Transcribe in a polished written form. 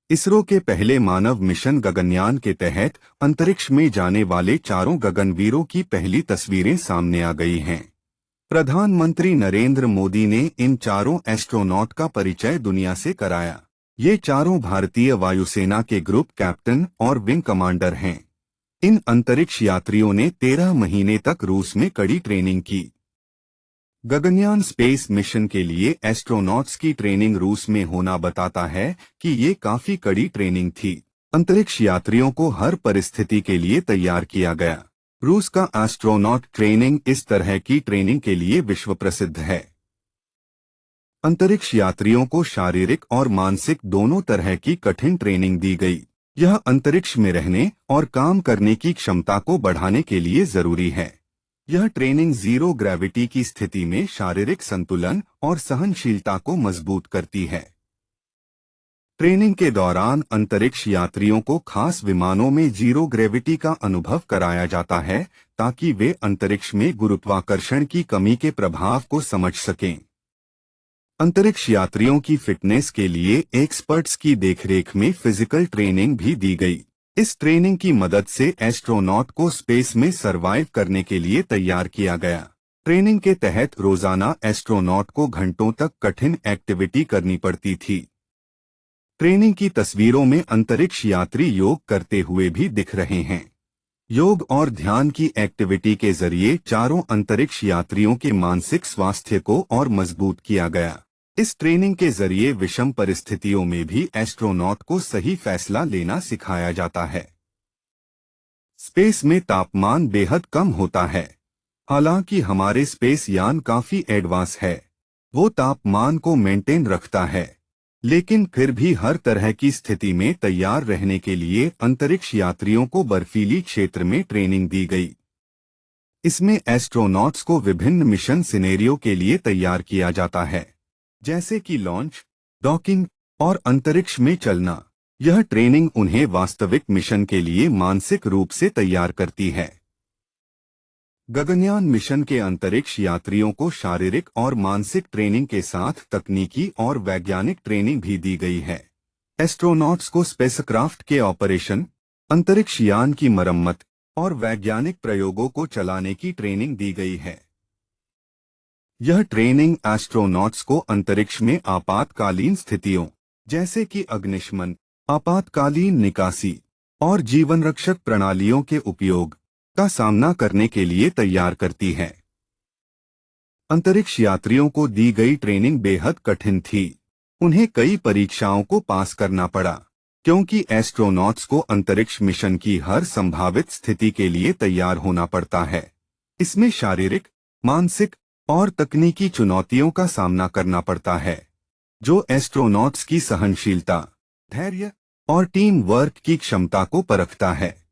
इसरो के पहले मानव मिशन गगनयान के तहत अंतरिक्ष में जाने वाले चारों गगनवीरों की पहली तस्वीरें सामने आ गई हैं। प्रधानमंत्री नरेंद्र मोदी ने इन चारों एस्ट्रोनॉट का परिचय दुनिया से कराया। ये चारों भारतीय वायुसेना के ग्रुप कैप्टन और विंग कमांडर हैं। इन अंतरिक्ष यात्रियों ने 13 महीने तक रूस में कड़ी ट्रेनिंग की। गगनयान स्पेस मिशन के लिए एस्ट्रोनॉट्स की ट्रेनिंग रूस में होना बताता है कि ये काफी कड़ी ट्रेनिंग थी। अंतरिक्ष यात्रियों को हर परिस्थिति के लिए तैयार किया गया। रूस का एस्ट्रोनॉट ट्रेनिंग इस तरह की ट्रेनिंग के लिए विश्व प्रसिद्ध है। अंतरिक्ष यात्रियों को शारीरिक और मानसिक दोनों तरह की कठिन ट्रेनिंग दी गई। यह अंतरिक्ष में रहने और काम करने की क्षमता को बढ़ाने के लिए जरूरी है। यह ट्रेनिंग जीरो ग्रेविटी की स्थिति में शारीरिक संतुलन और सहनशीलता को मजबूत करती है। ट्रेनिंग के दौरान अंतरिक्ष यात्रियों को खास विमानों में जीरो ग्रेविटी का अनुभव कराया जाता है ताकि वे अंतरिक्ष में गुरुत्वाकर्षण की कमी के प्रभाव को समझ सकें। अंतरिक्ष यात्रियों की फिटनेस के लिए एक्सपर्ट्स की देखरेख में फिजिकल ट्रेनिंग भी दी गई। इस ट्रेनिंग की मदद से एस्ट्रोनॉट को स्पेस में सरवाइव करने के लिए तैयार किया गया। ट्रेनिंग के तहत रोजाना एस्ट्रोनॉट को घंटों तक कठिन एक्टिविटी करनी पड़ती थी। ट्रेनिंग की तस्वीरों में अंतरिक्ष यात्री योग करते हुए भी दिख रहे हैं। योग और ध्यान की एक्टिविटी के जरिए चारों अंतरिक्ष यात्रियों के मानसिक स्वास्थ्य को और मजबूत किया गया। इस ट्रेनिंग के जरिए विषम परिस्थितियों में भी एस्ट्रोनॉट को सही फैसला लेना सिखाया जाता है। स्पेस में तापमान बेहद कम होता है। हालांकि हमारे स्पेस यान काफी एडवांस है, वो तापमान को मेंटेन रखता है, लेकिन फिर भी हर तरह की स्थिति में तैयार रहने के लिए अंतरिक्ष यात्रियों को बर्फीली क्षेत्र में ट्रेनिंग दी गई। इसमें एस्ट्रोनॉट्स को विभिन्न मिशन सिनेरियो के लिए तैयार किया जाता है, जैसे कि लॉन्च, डॉकिंग और अंतरिक्ष में चलना। यह ट्रेनिंग उन्हें वास्तविक मिशन के लिए मानसिक रूप से तैयार करती है। गगनयान मिशन के अंतरिक्ष यात्रियों को शारीरिक और मानसिक ट्रेनिंग के साथ तकनीकी और वैज्ञानिक ट्रेनिंग भी दी गई है। एस्ट्रोनॉट्स को स्पेसक्राफ्ट के ऑपरेशन, अंतरिक्ष यान की मरम्मत और वैज्ञानिक प्रयोगों को चलाने की ट्रेनिंग दी गई है। यह ट्रेनिंग एस्ट्रोनॉट्स को अंतरिक्ष में आपातकालीन स्थितियों जैसे कि अग्निशमन, आपातकालीन निकासी और जीवन रक्षक प्रणालियों के उपयोग का सामना करने के लिए तैयार करती है। अंतरिक्ष यात्रियों को दी गई ट्रेनिंग बेहद कठिन थी। उन्हें कई परीक्षाओं को पास करना पड़ा, क्योंकि एस्ट्रोनॉट्स को अंतरिक्ष मिशन की हर संभावित स्थिति के लिए तैयार होना पड़ता है। इसमें शारीरिक, मानसिक और तकनीकी चुनौतियों का सामना करना पड़ता है, जो एस्ट्रोनॉट्स की सहनशीलता, धैर्य और टीम वर्क की क्षमता को परखता है।